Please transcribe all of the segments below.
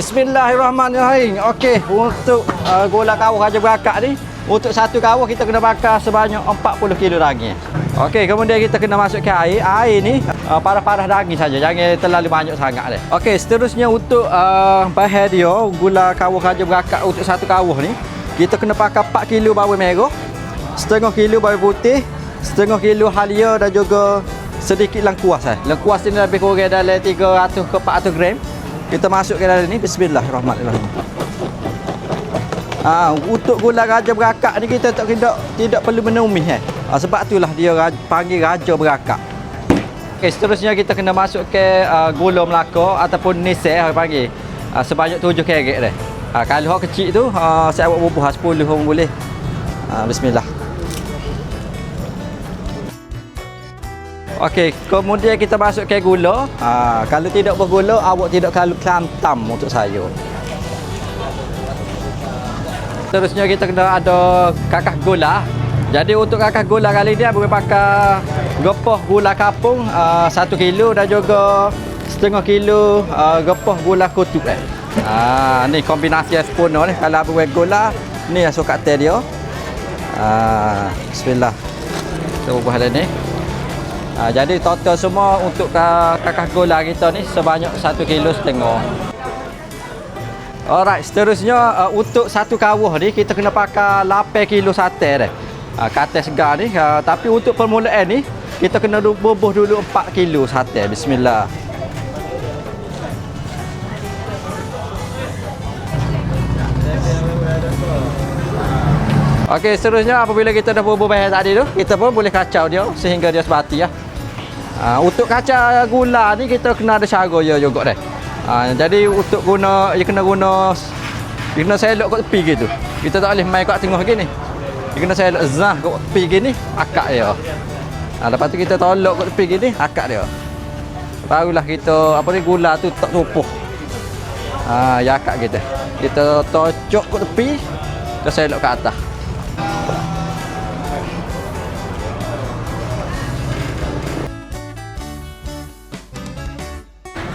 Bismillahirrahmanirrahim. Okey, untuk gula kawah Raja Berakak ni, untuk satu kawah kita kena bakar sebanyak 40 kilo daging. Okey, kemudian kita kena masukkan air. Air ni parah-parah daging saja, jangan terlalu banyak sangat deh. Okey, seterusnya untuk bahan dia gula kawah Raja Berakak untuk satu kawah ni, kita kena pakai 4 kilo bawang merah, setengah kilo bawang putih, setengah kilo halia dan juga sedikit lengkuas. Lengkuas ni lebih kurang dalam 300 ke 400 gram. Kita masukkan dalam ni. Bismillahirrahmanirrahim. Untuk gula Raja Berakak ni kita tidak perlu menumis sebab itulah dia panggil Raja Berakak. Okey, seterusnya kita kena masukkan gula Melaka ataupun nisek panggil sebanyak 7 karat dah. Kalau hak kecil tu saya buat bubuh 10 pun boleh. Bismillah. Okey, kemudian kita masukkan gula. Kalau tidak bergula, awak tidak perlu kelantam untuk sayur. Terusnya kita kena ada kakak gula. Jadi untuk kakak gula kali ni boleh pakai gepah gula kapung 1 kilo dan juga setengah kilo gepah gula kutub. Ni kombinasi sempurna ni. Kalau boleh gula, ni yang suka teh dia. Bismillah. Kita ubah ni. Jadi total semua untuk kakak gula kita ni sebanyak 1,5 kilo. Alright, seterusnya untuk satu kawah ni kita kena pakai 8 kilo sate dah. Kate segar ni, tapi untuk permulaan ni kita kena bubuh dulu 4 kilo sate. Bismillah. Okey, seterusnya apabila kita dah bubuh bahan tadi tu, kita pun boleh kacau dia sehingga dia sebati ya. Untuk kacau gula ni kita kena ada cara dia juga dah. Jadi untuk guna dia kena selok kat tepi gitu. Kita tak boleh main kat tengah gini. Dia kena selok zah kat tepi gini, akak dia. Lepas tu kita tolak kat tepi gini, akak dia. Barulah kita gula tu tak tupuh. Ya akak kita. Kita tocok kat tepi, kita selok ke atas.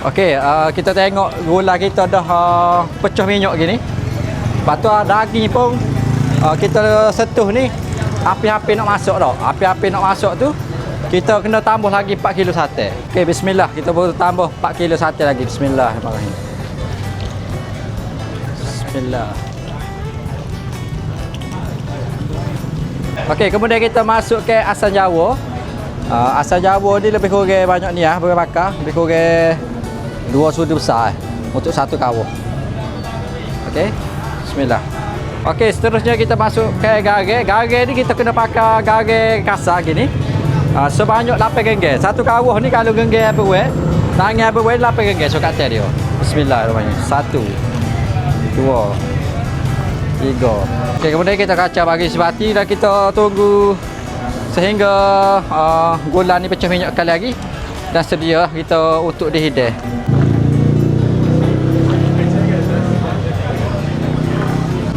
Okey, kita tengok gula kita dah pecah minyak gini. Lepas tu daging pun kita setuh ni api-api nak masuk dah. Api-api nak masuk tu kita kena tambah lagi 4 kilo sate. Okey, bismillah. Kita boleh tambah 4 kilo sate lagi. Bismillahirrahmanirrahim. Bismillah. Okey, kemudian kita masuk ke asam jawa. Asam jawa ni lebih kurang banyak ni boleh bakar. Lebih kurang 2 sudu besar untuk satu kawah. Okey. Bismillah. Okey, seterusnya kita masuk ke garang. Garang ni kita kena pakai garang kasar gini. Sebanyak 8 genggam. Satu kawah ni kalau genggam berwet, tangan berwet 8 genggam so kat atas dia. Bismillahirrahmanirrahim. 1 2 3. Okey, kemudian kita kacau bagi sebati dan kita tunggu sehingga gula ni pecah minyak sekali lagi dan sedia kita untuk dihidang.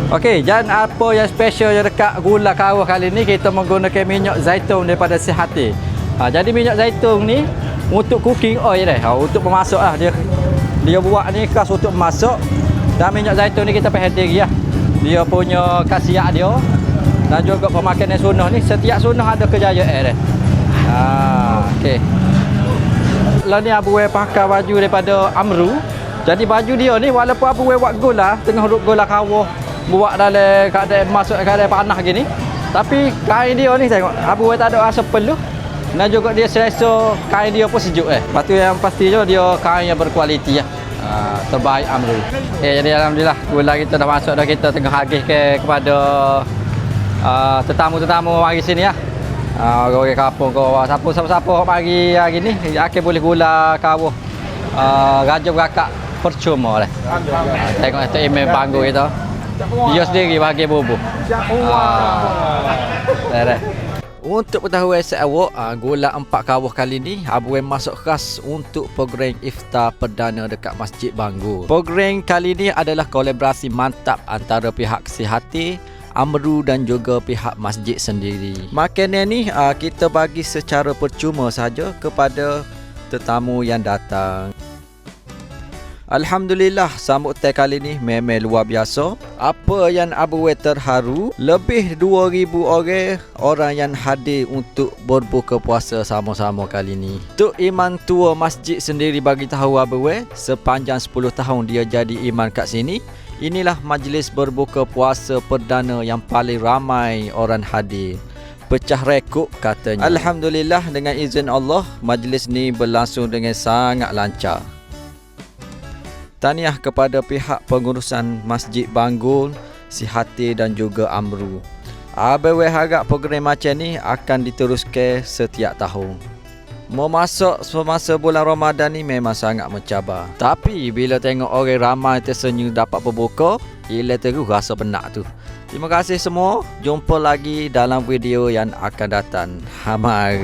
Okey, dan apa yang special yang dekat gula kawah kali ni, kita menggunakan minyak zaitun daripada Sihati. Jadi minyak zaitun ni untuk cooking oil dah. Untuk memasak lah dia buat ni khas untuk memasak. Dan minyak zaitun ni kita pakai diri lah. Dia punya khasiat dia dan juga pemakanan sunnah ni, setiap sunnah ada kejayaan dah. Okey. Lah ni Abu Wei pakai baju daripada Amru. Jadi baju dia ni walaupun Abu Wei buat gula tengah duk gula kawah, buat dalam keadaan masuk keadaan panas gini, tapi kain dia ni tengok Abu Wei tak ada rasa peluh dan juga dia selesa, kain dia pun sejuk Lepas tu yang pastinya dia kain yang berkualiti terbaik Amru. Jadi alhamdulillah gula kita dah masuk dah, kita tengah agih kepada tetamu-tetamu mari sini orang kampung kau siapa-siapa mari hari ni akhir boleh gula kawah Raja Berakak percuma dah. Tengok itu email bangga kita. Dia sendiri bagi bubuh. Untuk pengetahuan awak, gula 4 kawah kali ni Abu Wei masuk khas untuk program iftar perdana dekat Masjid Banggur. Program kali ni adalah kolaborasi mantap antara pihak Sihati, Amru dan juga pihak masjid sendiri. Makanan ni kita bagi secara percuma saja kepada tetamu yang datang. Alhamdulillah, sambutan kali ni memang luar biasa. Apa yang Abu terharu, lebih 2,000 orang yang hadir untuk berbuka puasa sama-sama kali ni. Tok Imam tua masjid sendiri bagi tahu Abu sepanjang 10 tahun dia jadi imam kat sini. Inilah majlis berbuka puasa perdana yang paling ramai orang hadir. Pecah rekod katanya. Alhamdulillah, dengan izin Allah, majlis ni berlangsung dengan sangat lancar. Tahniah kepada pihak pengurusan Masjid Banggul, Sihati dan juga Amru. ABW harap program macam ni akan diteruskan setiap tahun. Memasuk semasa bulan Ramadan ni memang sangat mencabar. Tapi bila tengok orang ramai tersenyum dapat berbuka, gila terus rasa benak tu. Terima kasih semua. Jumpa lagi dalam video yang akan datang. Hamar.